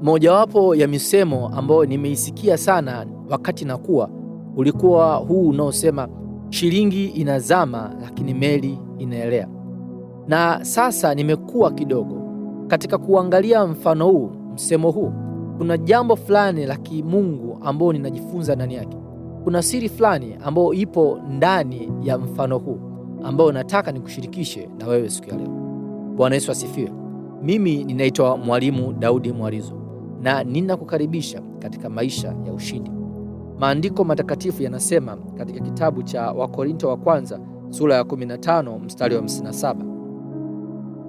Mojawapo ya misemo ambayo nimeisikia sana wakati nakuwa ulikuwa huu unaosema shilingi inazama lakini meli inaelea. Na sasa nimekuwa kidogo katika kuangalia mfano huu, msemo huu, kuna jambo fulani la kimungu ambao ninajifunza ndani yake. Kuna siri fulani ambayo ipo ndani ya mfano huu ambao nataka nikushirikishe na wewe siku ya leo. Bwana Yesu asifiwe. Mimi ninaitwa Mwalimu Daudi Mwalizo na ninakukaribisha katika maisha ya ushindi. Maandiko matakatifu yanasema katika kitabu cha Wakorinto wa kwanza sura ya 15 mstari wa 57,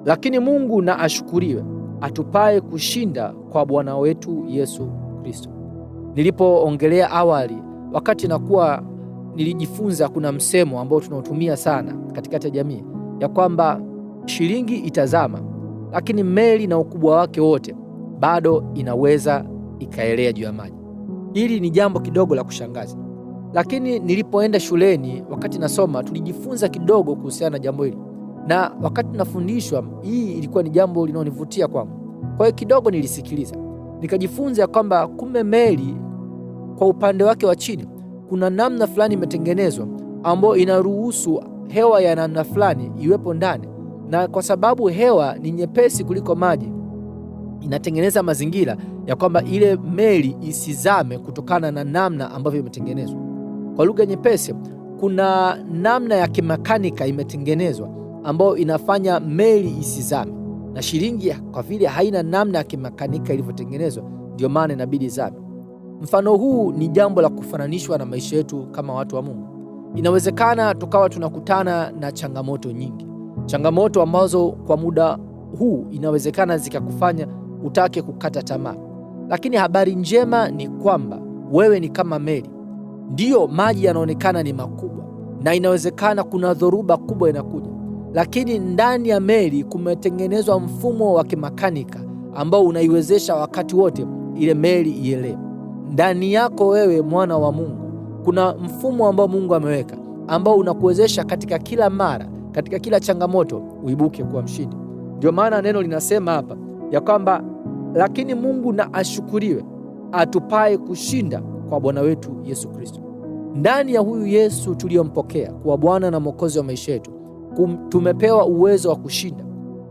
lakini Mungu na ashukuriwe atupaye kushinda kwa Bwana wetu Yesu Kristo. Nilipoongelea awali wakati nakuwa nilijifunza, kuna msemo ambao tunautumia sana katikati ya jamii ya kwamba shilingi itazama lakini meli na ukubwa wake wote bado inaweza ikaelea juu ya maji. Hili ni jambo kidogo la kushangaza, lakini nilipoenda shuleni wakati nasoma tulijifunza kidogo kuhusiana na jambo hili, na wakati nafundishwa hii ilikuwa ni jambo linalonivutia kwangu. Kwa hiyo kidogo nilisikiliza, nikajifunza kwamba kumbe meli kwa upande wake wa chini kuna namna fulani imetengenezwa ambayo inaruhusu hewa ya namna fulani iwepo ndani, na kwa sababu hewa ni nyepesi kuliko maji inatengeneza mazingira ya kwamba ile meli isizame kutokana na namna ambavyo imetengenezwa. Kwa lugha nyepesi, kuna namna ya kimekanika imetengenezwa ambayo inafanya meli isizame, na shilingi kwa vile haina namna ya kimekanika ilivyotengenezwa, ndio maana inabidi izame. Mfano huu ni jambo la kufananishwa na maisha yetu kama watu wa Mungu. Inawezekana tukawa tunakutana na changamoto nyingi, changamoto ambazo kwa muda huu inawezekana zikakufanya utake kukata tamaa, lakini habari njema ni kwamba wewe ni kama meli. Ndiyo, maji yanaonekana ni makubwa na inawezekana kuna dhoruba kubwa inakuja, lakini ndani ya meli kumetengenezwa mfumo wa kimakanika ambao unaiwezesha wakati wote ile meli ielewe. Ndani yako wewe mwana wa Mungu kuna mfumo ambao Mungu ameweka ambao unakuwezesha katika kila mara, katika kila changamoto uibuke kuwa mshindi. Ndio maana neno linasema hapa ya kwamba lakini Mungu na ashukuriwe atupaye kushinda kwa Bwana wetu Yesu Kristo. Ndani ya huyu Yesu tuliyompokea kuwa Bwana na Mwokozi wa maisha yetu, tumepewa uwezo wa kushinda.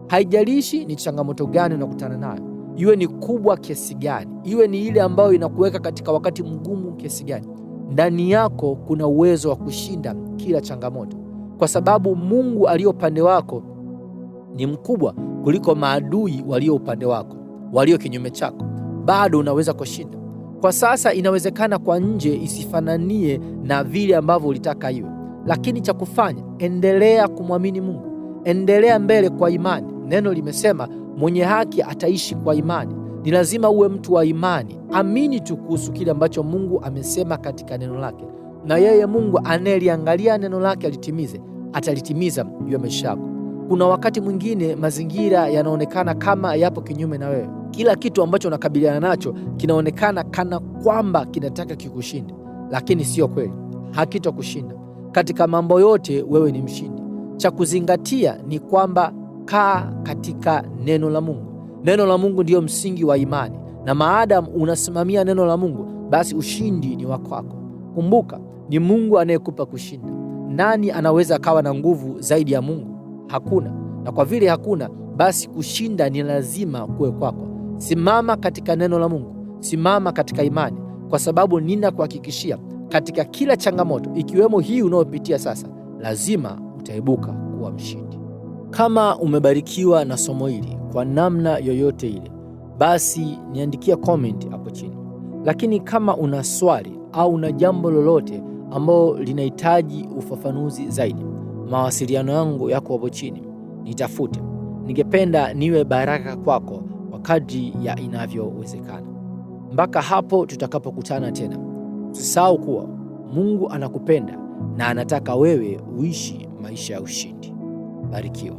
Haijalishi ni changamoto gani unakutana nayo, iwe ni kubwa kiasi gani, iwe ni ile ambayo inakuweka katika wakati mgumu kiasi gani, ndani yako kuna uwezo wa kushinda kila changamoto, kwa sababu Mungu aliyo upande wako ni mkubwa kuliko maadui walio upande wako, walio kinyume chako. Bado unaweza kushinda. Kwa sasa inawezekana kwa nje isifananie na vile ambavyo ulitaka iwe, lakini cha kufanya, endelea kumwamini Mungu, endelea mbele kwa imani. Neno limesema mwenye haki ataishi kwa imani. Ni lazima uwe mtu wa imani. Amini tu kuhusu kile ambacho Mungu amesema katika neno lake, na yeye Mungu anayeliangalia neno lake alitimize, atalitimiza juu ya maisha yako. Kuna wakati mwingine mazingira yanaonekana kama yapo kinyume na wewe. Kila kitu ambacho unakabiliana nacho kinaonekana kana kwamba kinataka kikushinda, lakini sio kweli, hakitakushinda. Katika mambo yote wewe ni mshindi. Cha kuzingatia ni kwamba kaa katika neno la Mungu. Neno la Mungu ndiyo msingi wa imani, na maadamu unasimamia neno la Mungu, basi ushindi ni wako. Kumbuka, ni Mungu anayekupa kushinda. Nani anaweza kawa na nguvu zaidi ya Mungu? Hakuna. Na kwa vile hakuna, basi kushinda ni lazima kuwe kwako. Simama katika neno la Mungu, simama katika imani, kwa sababu ninakuhakikishia katika kila changamoto, ikiwemo hii unayopitia sasa, lazima utaibuka kuwa mshindi. Kama umebarikiwa na somo hili kwa namna yoyote ile, basi niandikia comment hapo chini. Lakini kama una swali au una jambo lolote ambalo linahitaji ufafanuzi zaidi, mawasiliano yangu yako hapo chini, nitafute. Ningependa niwe baraka kwako kwa kadri ya inavyowezekana. Mpaka hapo tutakapokutana tena, usisahau kuwa Mungu anakupenda na anataka wewe uishi maisha ya ushindi. Barikiwa.